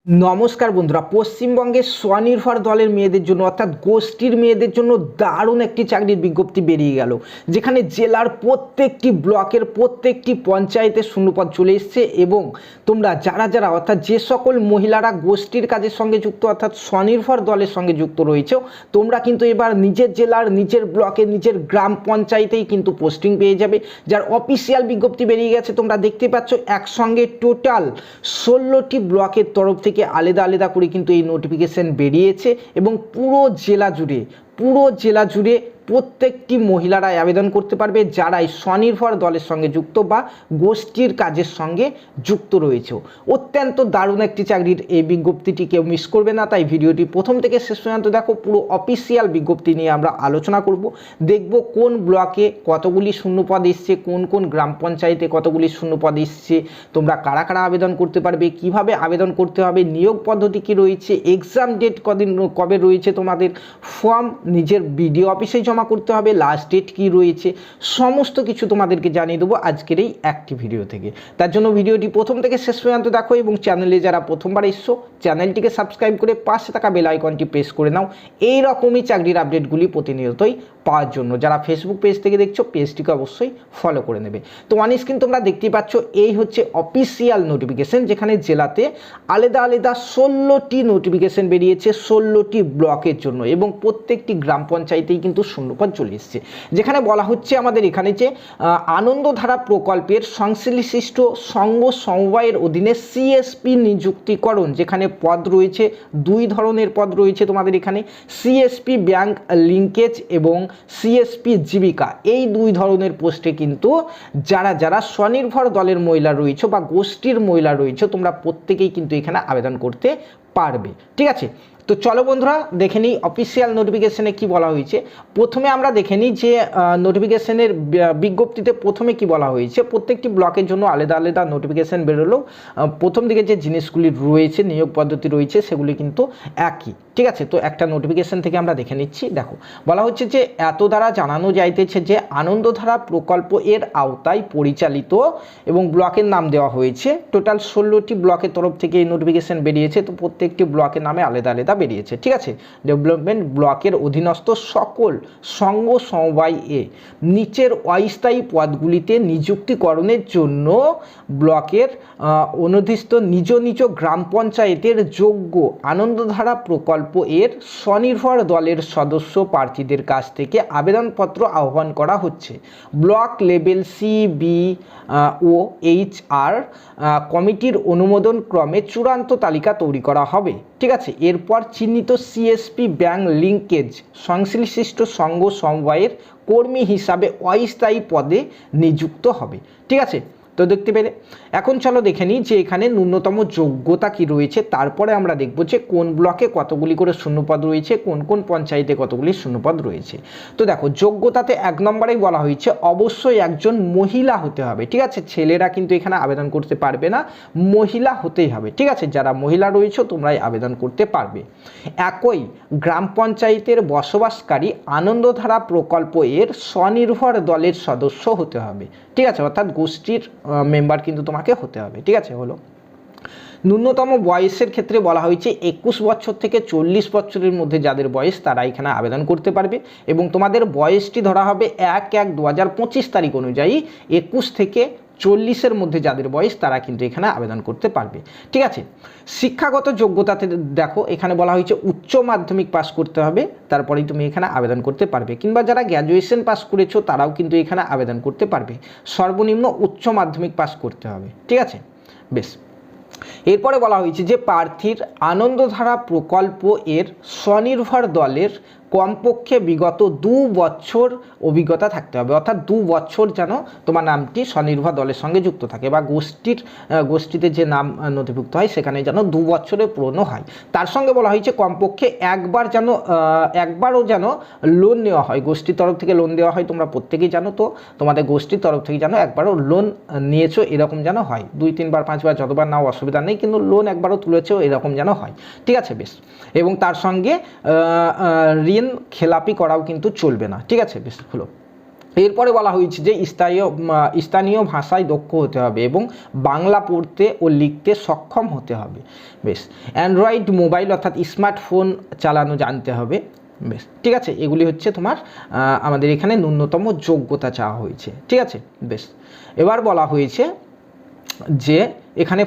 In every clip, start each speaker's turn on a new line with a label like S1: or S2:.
S1: নমস্কার বন্ধুরা, পশ্চিমবঙ্গের স্বনির্ভর দলের মেয়েদের জন্য অর্থাৎ গোষ্ঠীর মেয়েদের জন্য দারুণ একটি চাকরির বিজ্ঞপ্তি বেরিয়ে গেল, যেখানে জেলার প্রত্যেকটি ব্লকের প্রত্যেকটি পঞ্চায়েতের শূন্যপদ চলে এসছে। এবং তোমরা যারা অর্থাৎ যে সকল মহিলারা গোষ্ঠীর কাজের সঙ্গে যুক্ত অর্থাৎ স্বনির্ভর দলের সঙ্গে যুক্ত রয়েছে, তোমরা কিন্তু এবার নিজের জেলার নিজের ব্লকে নিজের গ্রাম পঞ্চায়েতেই কিন্তু পোস্টিং পেয়ে যাবে, যার অফিসিয়াল বিজ্ঞপ্তি বেরিয়ে গেছে। তোমরা দেখতে পাচ্ছ একসঙ্গে টোটাল 16টি ব্লকের তরফ থেকে আলাদা আলাদা করে কিন্তু এই নোটিফিকেশন বেরিয়েছে এবং পুরো জেলা জুড়ে প্রত্যেকটি মহিলারা আবেদন করতে পারবে যারা এই স্বনির্ভর দলের সঙ্গে যুক্ত বা গোষ্ঠীর কাজের সঙ্গে যুক্ত রয়েছে। অত্যন্ত দারুণ একটি চাকরির এই বিজ্ঞপ্তিটি কেউ মিস করবে না, তাই ভিডিওটি প্রথম থেকে শেষ পর্যন্ত দেখো। পুরো অফিসিয়াল বিজ্ঞপ্তি নিয়ে আমরা আলোচনা করব, দেখব কোন ব্লকে কতগুলি শূন্যপদ এসছে, কোন কোন গ্রাম পঞ্চায়েতে কতগুলি শূন্যপদ এসছে, তোমরা কারা কারা আবেদন করতে পারবে, কিভাবে আবেদন করতে হবে, নিয়োগ পদ্ধতি কী রয়েছে, এক্সাম ডেট কবে রয়েছে, তোমাদের ফর্ম নিজের বিডিও অফিসে জমা করতে হবে, লাস্ট ডেট কি রয়েছে, সমস্ত কিছু তোমাদেরকে জানিয়ে দেবো আজকের এই একটি ভিডিও থেকে। তার জন্য ভিডিওটি প্রথম থেকে শেষ পর্যন্ত দেখো এবং চ্যানেলে যারা প্রথমবার এসছো চ্যানেলটিকে সাবস্ক্রাইব করে পাশে থাকা বেল আইকনটি প্রেস করে নাও এই রকমই চাকরির আপডেটগুলি প্রতিনিয়তই পাওয়ার জন্য। যারা ফেসবুক পেজ থেকে দেখছো পেজটিকে অবশ্যই ফলো করে নেবে। তো অন স্ক্রিন তোমরা দেখতেই পাচ্ছ এই হচ্ছে অফিসিয়াল নোটিফিকেশন, যেখানে জেলাতে আলাদা আলাদা 16টি নোটিফিকেশন বেরিয়েছে 16টি ব্লকের জন্য এবং প্রত্যেকটি গ্রাম পঞ্চায়েতেই কিন্তু শূন্যপদ চলে এসছে। যেখানে বলা হচ্ছে আমাদের এখানে যে আনন্দধারা প্রকল্পের সংশ্লিষ্ট সংঘ সমবায়ের অধীনে সিএসপি নিযুক্তিকরণ, যেখানে পদ রয়েছে দুই ধরনের পদ রয়েছে তোমাদের এখানে, সিএসপি ব্যাংক লিঙ্কেজ এবং সিএসপি জীবিকা। এই দুই ধরনের পোস্টে কিন্তু যারা স্বনির্ভর দলের মহিলা রয়েছে বা গোষ্ঠীর মহিলা রয়েছে তোমরা প্রত্যেকেই কিন্তু এখানে আবেদন করতে পারবে। ঠিক আছে, তো চলো বন্ধুরা দেখে নিই অফিসিয়াল নোটিফিকেশনে কি বলা হয়েছে। প্রথমে আমরা দেখে নিই যে নোটিফিকেশনের বিজ্ঞপ্তিতে প্রথমে কি বলা হয়েছে। প্রত্যেকটি ব্লকের জন্য আলাদা আলাদা নোটিফিকেশন বেরোলো, প্রথম দিকে যে জিনিসগুলি রয়েছে নিয়োগ পদ্ধতি রয়েছে সেগুলি কিন্তু একই। ঠিক আছে, তো একটা নোটিফিকেশন থেকে আমরা দেখে নিচ্ছি। দেখো বলা হচ্ছে যে এত দ্বারা জানানো যাইতেছে যে আনন্দধারা প্রকল্প এর আওতায় পরিচালিত এবং ব্লকের নাম দেওয়া হয়েছে। টোটাল 16টি ব্লকের তরফ থেকে এই নোটিফিকেশন বেরিয়েছে, তো প্রত্যেকটি ব্লকের নামে আলাদা আলাদা বেরিয়েছে। ঠিক আছে, ডেভেলপমেন্ট ব্লকের অধীনস্থ সকল সংঘ সমবায় নিচের অস্থায়ী পদগুলিতে নিযুক্তিকরণের জন্য ব্লকের অনধিস্থ নিজ নিজ গ্রাম পঞ্চায়েতের যোগ্য আনন্দধারা প্রকল্প এর স্বনির্ভর দলের সদস্য প্রার্থীদের কাছ থেকে আবেদনপত্র আহ্বান করা হচ্ছে। ব্লক লেভেল সিবি ও এইচআর কমিটির অনুমোদন ক্রমে চূড়ান্ত তালিকা তৈরি করা হবে। ঠিক আছে, এরপর চিহ্নিত সিএসপি ব্যাংক লিঙ্কেজ সংশ্লিষ্ট সংঘ সমবায়ের কর্মী হিসাবে অস্থায়ী পদে নিযুক্ত হবে। ঠিক আছে, তো দেখতে পেলে এখন চলো দেখে নিই যে এখানে ন্যূনতম যোগ্যতা কি রয়েছে, তারপরে আমরা দেখব যে কোন ব্লকে কতগুলি করে শূন্যপদ রয়েছে, কোন কোন পঞ্চায়েতে কতগুলি শূন্যপদ রয়েছে। তো দেখো যোগ্যতাতে 1 নম্বরেই বলা হয়েছে অবশ্যই একজন মহিলা হতে হবে। ঠিক আছে, ছেলেরা কিন্তু এখানে আবেদন করতে পারবে না, মহিলা হতেই হবে। ঠিক আছে, যারা মহিলা রয়েছে তোমরাই আবেদন করতে পারবে। একই গ্রাম পঞ্চায়েতের বসবাসকারী আনন্দধারা প্রকল্প এর স্বনির্ভর দলের সদস্য হতে হবে। ঠিক আছে, অর্থাৎ গোষ্ঠীর মেম্বার কিন্তু তোমাকে হতে হবে। ঠিক আছে, হলো ন্যূনতম বয়সের ক্ষেত্রে বলা হয়েছে 21 বছর থেকে 40 বছরের মধ্যে যাদের বয়স তারা এখানে আবেদন করতে পারবে এবং তোমাদের বয়সটি ধরা হবে 1/1/2025 তারিখ অনুযায়ী 21 থেকে 40-এর মধ্যে যাদের বয়স তারা কিন্তু এখানে আবেদন করতে পারবে। ঠিক আছে, শিক্ষাগত যোগ্যতাতে দেখো এখানে বলা হয়েছে উচ্চ মাধ্যমিক পাস করতে হবে, তারপরেই তুমি এখানে আবেদন করতে পারবে, কিংবা যারা গ্র্যাজুয়েশন পাস করেছো তারাও কিন্তু এখানে আবেদন করতে পারবে। সর্বনিম্ন উচ্চ মাধ্যমিক পাস করতে হবে। ঠিক আছে, বেশ। এরপরে বলা হয়েছে যে প্রার্থীর আনন্দধারা প্রকল্প এর স্বনির্ভর দলের কমপক্ষে বিগত 2 বছর অভিজ্ঞতা থাকতে হবে, অর্থাৎ 2 বছর যেন তোমার নামটি স্বনির্ভর দলের সঙ্গে যুক্ত থাকে বা গোষ্ঠীতে যে নাম নথিভুক্ত হয় সেখানে যেন 2 বছরের পুরনো হয়। তার সঙ্গে বলা হয়েছে কমপক্ষে একবারও যেন লোন নেওয়া হয়, গোষ্ঠীর তরফ থেকে লোন দেওয়া হয়। তোমরা প্রত্যেকেই জানো, তো তোমাদের গোষ্ঠীর তরফ থেকে যেন একবারও লোন নিয়েছো এরকম যেন হয়। 2, 3 বার 5 বার যতবার নাও অসুবিধা নেই, কিন্তু লোন একবারও তুলেছো এরকম যেন হয়। ঠিক আছে, বেশ। এবং তার সঙ্গে ঋণ খেলাপি করাও কিন্তু চলবে না। ঠিক আছে, বেশ হলো। এরপরে বলা হয়েছে যে স্থানীয় ভাষায় দক্ষ হতে হবে এবং বাংলা পড়তে ও লিখতে সক্ষম হতে হবে। বেশ, অ্যান্ড্রয়েড মোবাইল অর্থাৎ স্মার্টফোন চালানো জানতে হবে। বেশ, ঠিক আছে, এগুলি হচ্ছে তোমার আমাদের এখানে ন্যূনতম যোগ্যতা চাওয়া হয়েছে। ঠিক আছে, বেশ, এবার বলা হয়েছে যে এখানে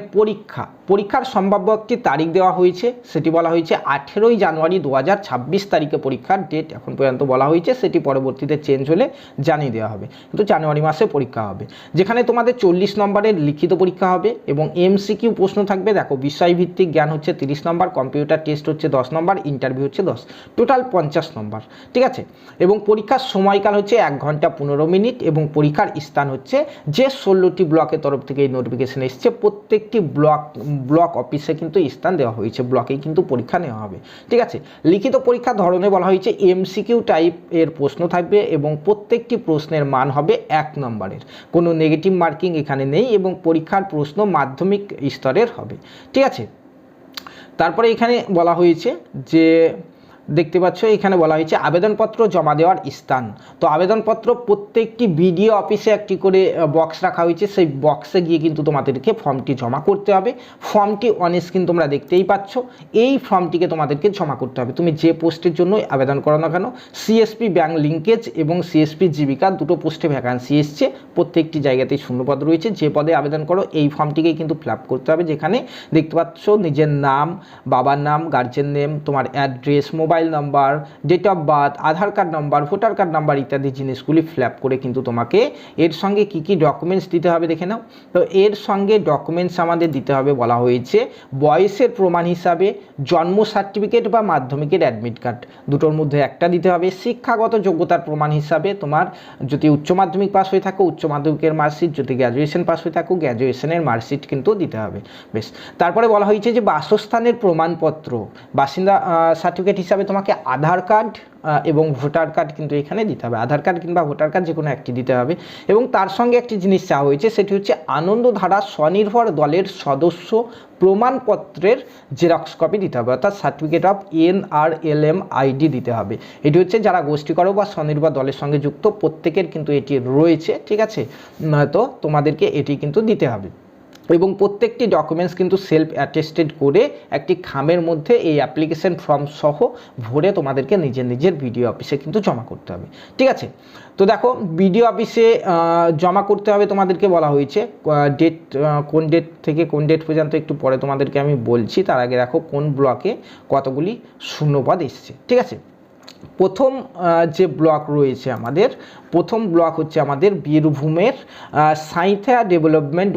S1: পরীক্ষার সম্ভাব্য একটি তারিখ দেওয়া হয়েছে, সেটি বলা হয়েছে 18ই জানুয়ারি 2026 তারিখে পরীক্ষার ডেট এখন পর্যন্ত বলা হয়েছে, সেটি পরবর্তীতে চেঞ্জ হলে জানিয়ে দেওয়া হবে, কিন্তু জানুয়ারি মাসে পরীক্ষা হবে, যেখানে তোমাদের 40 নম্বরের লিখিত পরীক্ষা হবে এবং এমসিকিউ প্রশ্ন থাকবে। দেখো, বিষয়ভিত্তিক জ্ঞান হচ্ছে 30 নম্বর, কম্পিউটার টেস্ট হচ্ছে 10 নম্বর, ইন্টারভিউ হচ্ছে 10, টোটাল 50 নম্বর। ঠিক আছে, এবং পরীক্ষার সময়কাল হচ্ছে 1 ঘন্টা 15 মিনিট এবং পরীক্ষার স্থান হচ্ছে যে 16টি ব্লকের তরফ থেকে এই নোটিফিকেশন এসছে, প্রত্যেকটি ব্লক অফিসে কিন্তু স্থান দেওয়া হয়েছে, ব্লকেই কিন্তু পরীক্ষা নেওয়া হবে। ঠিক আছে, লিখিত পরীক্ষার ধরনে বলা হয়েছে এমসিকিউ টাইপ এর প্রশ্ন থাকবে এবং প্রত্যেকটি প্রশ্নের মান হবে 1 নম্বরের, কোনো নেগেটিভ মার্কিং এখানে নেই এবং পরীক্ষার প্রশ্ন মাধ্যমিক স্তরের হবে। ঠিক আছে, তারপরে এখানে বলা হয়েছে যে দেখতে পাচ্ছ এখানে বলা হয়েছে আবেদনপত্র জমা দেওয়ার স্থান। তো আবেদনপত্র প্রত্যেকটি বিডিও অফিসে একটি করে বক্স রাখা হয়েছে, সেই বক্সে গিয়ে কিন্তু তোমাদেরকে ফর্মটি জমা করতে হবে। ফর্মটি অন স্ক্রিন তোমরা দেখতেই পাচ্ছ, এই ফর্মটিকে তোমাদেরকে জমা করতে হবে, তুমি যে পোস্টের জন্য আবেদন করো না কেন। সিএসপি ব্যাংক লিঙ্কেজ এবং সিএসপি জীবিকা দুটো পোস্টে ভ্যাকান্সি এসছে, প্রত্যেকটি জায়গাতেই শূন্যপদ রয়েছে, যে পদে আবেদন করো এই ফর্মটিকেই কিন্তু ফিল আপ করতে হবে, যেখানে দেখতে পাচ্ছ নিজের নাম, বাবার নাম, গার্জেন নেম, তোমার address, mobile number, date of birth, Aadhaar card number, voter card number ইত্যাদি জিনিসগুলি ফিল আপ করে কিন্তু তোমাকে এর সঙ্গে কি কি ডকুমেন্টস দিতে হবে দেখে নাও। তো এর সঙ্গে ডকুমেন্টস আমাদের দিতে হবে বলা হয়েছে বয়সের প্রমাণ হিসাবে জন্ম সার্টিফিকেট বা মাধ্যমিকের অ্যাডমিট কার্ড, দুটোর মধ্যে একটা দিতে হবে। শিক্ষাগত যোগ্যতার প্রমাণ হিসাবে তোমার যদি উচ্চ মাধ্যমিক পাস হয়ে থাকো উচ্চ মাধ্যমিকের মার্কশিট, যদি গ্র্যাজুয়েশন পাস হয়ে থাকো গ্র্যাজুয়েশনের মার্কশিট কিন্তু দিতে হবে। বেশ, তারপরে বলা হয়েছে যে বাসস্থানের প্রমাণপত্র, বাসিন্দা সার্টিফিকেট হিসাবে তোমাকে আধার কার্ড এবং ভোটার কার্ড কিন্তু এখানে দিতে হবে, আধার কার্ড কিংবা ভোটার কার্ড যে কোনো একটি দিতে হবে। এবং তার সঙ্গে একটি জিনিস চাওয়া হয়েছে, সেটি হচ্ছে আনন্দধারা স্বনির্ভর দলের সদস্য প্রমাণপত্রের জেরক্স কপি দিতে হবে, অর্থাৎ সার্টিফিকেট অফ NRLM ID দিতে হবে। এটি হচ্ছে যারা গোষ্ঠী করো বা স্বনির্ভর দলের সঙ্গে যুক্ত প্রত্যেকের কিন্তু এটি রয়েছে। ঠিক আছে, তো তোমাদেরকে এটি কিন্তু দিতে হবে এবং প্রত্যেকটি ডকুমেন্টস কিন্তু সেলফ অ্যাটেস্টেড করে একটি খামের মধ্যে এই অ্যাপ্লিকেশন ফর্ম সহ ভরে তোমাদেরকে নিজের বিডিও অফিসে কিন্তু জমা করতে হবে। ঠিক আছে, তো দেখো বিডিও অফিসে জমা করতে হবে তোমাদেরকে বলা হয়েছে ডেট, কোন ডেট থেকে কোন ডেট পর্যন্ত একটু পরে তোমাদেরকে আমি বলছি, তার আগে দেখো কোন ব্লকে কতগুলি শূন্যপদ এসছে। ঠিক আছে, প্রথম যে ব্লক রয়েছে আমাদের, প্রথম ব্লক হচ্ছে আমাদের বীরভূমের Sainthia development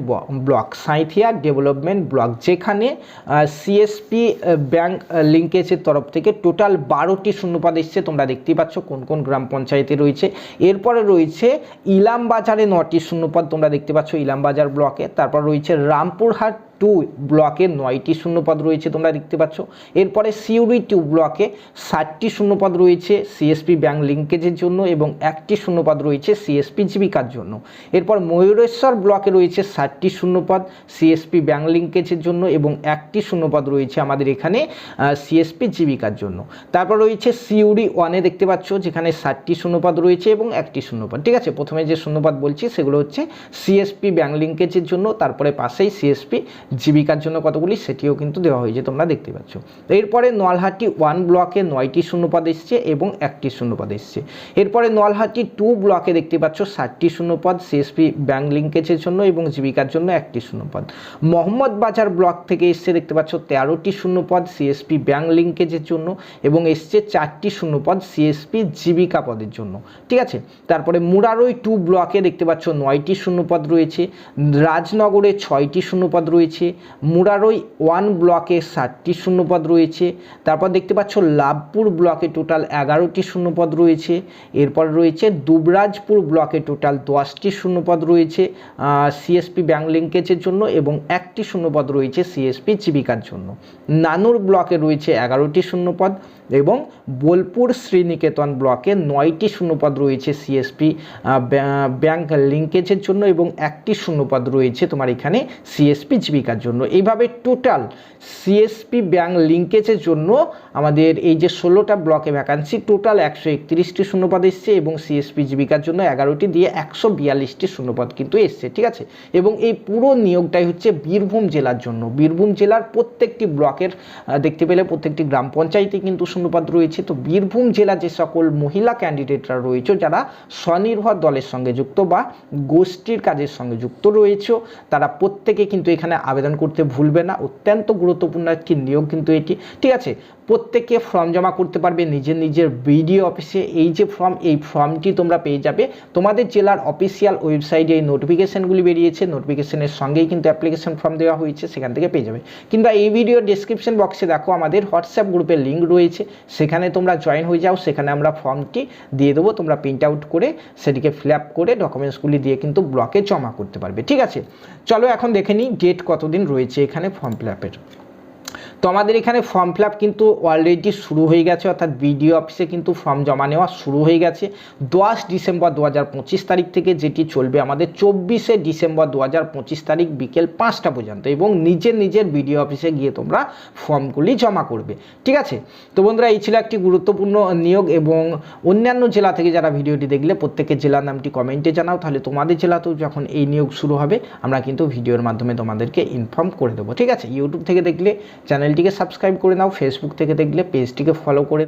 S1: block, Sainthia development block, যেখানে সিএসপি ব্যাংক লিঙ্কেজের তরফ থেকে টোটাল 12টি শূন্যপদ এসছে, তোমরা দেখতেই পাচ্ছ কোন কোন গ্রাম পঞ্চায়েতে রয়েছে। এরপরে রয়েছে ইলামবাজারে 9টি শূন্যপদ, তোমরা দেখতে পাচ্ছ ইলামবাজার ব্লকে। তারপর রয়েছে রামপুরহাট 2 ব্লকে 9টি শূন্যপদ রয়েছে, তোমরা দেখতে পাচ্ছ। এরপরে সিউড়ি 2 ব্লকে 60টি শূন্যপদ রয়েছে সিএসপি ব্যাংক লিঙ্কেজের জন্য এবং 1টি শূন্যপদ রয়েছে সিএসপি জীবিকার জন্য। এরপর ময়ূরেশ্বর ব্লকে রয়েছে 60টি শূন্যপদ সিএসপি ব্যাংক লিঙ্কেজের জন্য এবং 1টি শূন্যপদ রয়েছে আমাদের এখানে সিএসপি জীবিকার জন্য। তারপর রয়েছে সিউড়ি 1-এ দেখতে পাচ্ছ, যেখানে 60টি শূন্যপদ রয়েছে এবং 1টি শূন্যপদ। ঠিক আছে, প্রথমে যে শূন্যপদ বলছি সেগুলো হচ্ছে সিএসপি ব্যাংক লিঙ্কেজের জন্য, তারপরে পাশেই সিএসপি জীবিকার জন্য কতগুলি সেটিও কিন্তু দেওয়া হয়েছে, তোমরা দেখতে পাচ্ছ। এরপরে নলহাটি 1 ব্লকে 9টি শূন্যপদ এসছে এবং 1টি শূন্যপদ এসছে। এরপরে নলহাটি 2 ব্লকে দেখতে পাচ্ছ 60টি শূন্যপদ সিএসপি ব্যাংক লিঙ্কেজের জন্য এবং জীবিকার জন্য 1টি শূন্যপদ। মোহাম্মদবাজার ব্লক থেকে এসছে দেখতে পাচ্ছ 13টি শূন্যপদ সিএসপি ব্যাংক লিঙ্কেজের জন্য এবং এসছে 4টি শূন্যপদ সিএসপি জীবিকা পদের জন্য। ঠিক আছে, তারপরে মুরারই 2 ব্লকে দেখতে পাচ্ছ 9টি শূন্যপদ রয়েছে, রাজনগরে 6টি শূন্যপদ রয়েছে, মুরারই 1 ব্লকে 60টি শূন্যপদ রয়েছে। তারপর দেখতে পাচ্ছ লাভপুর ব্লকে টোটাল 11টি শূন্যপদ রয়েছে। এরপর রয়েছে দুবরাজপুর ব্লকে টোটাল 10টি শূন্যপদ রয়েছে সিএসপি ব্যাংক লিঙ্কেজের জন্য এবং 1টি শূন্যপদ রয়েছে সিএসপি জীবিকার জন্য। নানুর ব্লকে রয়েছে 11টি শূন্যপদ এবং বোলপুর শ্রীনিকেতন ব্লকে 9টি শূন্যপদ রয়েছে সিএসপি ব্যাংক লিঙ্কেজের জন্য এবং 1টি শূন্যপদ রয়েছে তোমার এখানে সিএসপি জীবিকা জীবিকার জন্য। এইভাবে টোটাল সিএসপি ব্যাংক লিঙ্কেজের জন্য আমাদের এই যে 16টা ব্লকে ভ্যাকান্সি, টোটাল 131টি শূন্যপদ এসছে এবং সিএসপি জীবিকার জন্য 11টি দিয়ে 142টি শূন্যপদ কিন্তু এসছে, ঠিক আছে। এবং এই পুরো নিয়োগটাই হচ্ছে বীরভূম জেলার জন্য। বীরভূম জেলার প্রত্যেকটি ব্লকের দেখতে পেলে প্রত্যেকটি গ্রাম পঞ্চায়েতে কিন্তু শূন্যপদ রয়েছে। তো বীরভূম জেলার যে সকল মহিলা ক্যান্ডিডেটরা রয়েছে, যারা স্বনির্ভর দলের সঙ্গে যুক্ত বা গোষ্ঠীর কাজের সঙ্গে যুক্ত রয়েছে, তারা প্রত্যেকে কিন্তু এখানে আবেদন করতে ভুলবে না। অত্যন্ত গুরুত্বপূর্ণ একটি নিয়োগ কিন্তু এটি, ঠিক আছে। প্রত্যেকে ফর্ম জমা করতে পারবে নিজের নিজের বিডিও অফিসে। এই যে ফর্ম, এই ফর্মটি তোমরা পেয়ে যাবে তোমাদের জেলার অফিসিয়াল ওয়েবসাইটে। এই নোটিফিকেশনগুলি বেরিয়েছে, নোটিফিকেশনের সঙ্গেই কিন্তু অ্যাপ্লিকেশন ফর্ম দেওয়া হয়েছে, সেখান থেকে পেয়ে যাবে। কিন্তু এই ভিডিও ডেসক্রিপশন বক্সে দেখো আমাদের হোয়াটসঅ্যাপ গ্রুপের লিঙ্ক রয়েছে, সেখানে তোমরা জয়েন হয়ে যাও। সেখানে আমরা ফর্মটি দিয়ে দেবো, তোমরা প্রিন্ট আউট করে সেটিকে ফিল আপ করে ডকুমেন্টসগুলি দিয়ে কিন্তু ব্লকে জমা করতে পারবে, ঠিক আছে। চলো এখন দেখে নিই ডেট কতদিন রয়েছে এখানে ফর্ম ফিল আপের। তো আমাদের এখানে ফর্ম ফিল আপ কিন্তু অলরেডি শুরু হয়ে গেছে, অর্থাৎ বিডিও অফিসে কিন্তু ফর্ম জমা নেওয়া শুরু হয়ে গেছে 10 ডিসেম্বর 2025 তারিখ থেকে, যেটি চলবে আমাদের 24শে ডিসেম্বর 2025 তারিখ বিকেল 5টা পর্যন্ত। এবং নিজের নিজের বিডিও অফিসে গিয়ে তোমরা ফর্মগুলি জমা করবে, ঠিক আছে। তো বন্ধুরা, এই ছিল একটি গুরুত্বপূর্ণ নিয়োগ। এবং অন্যান্য জেলা থেকে যারা ভিডিওটি দেখলে প্রত্যেকের জেলার নামটি কমেন্টে জানাও, তাহলে তোমাদের জেলাতেও যখন এই নিয়োগ শুরু হবে আমরা কিন্তু ভিডিওর মাধ্যমে তোমাদেরকে ইনফর্ম করে দেবো, ঠিক আছে। ইউটিউব থেকে দেখলে চ্যানেলটিকে সাবস্ক্রাইব করে নাও, ফেসবুক থেকে দেখলে পেজটিকে ফলো করে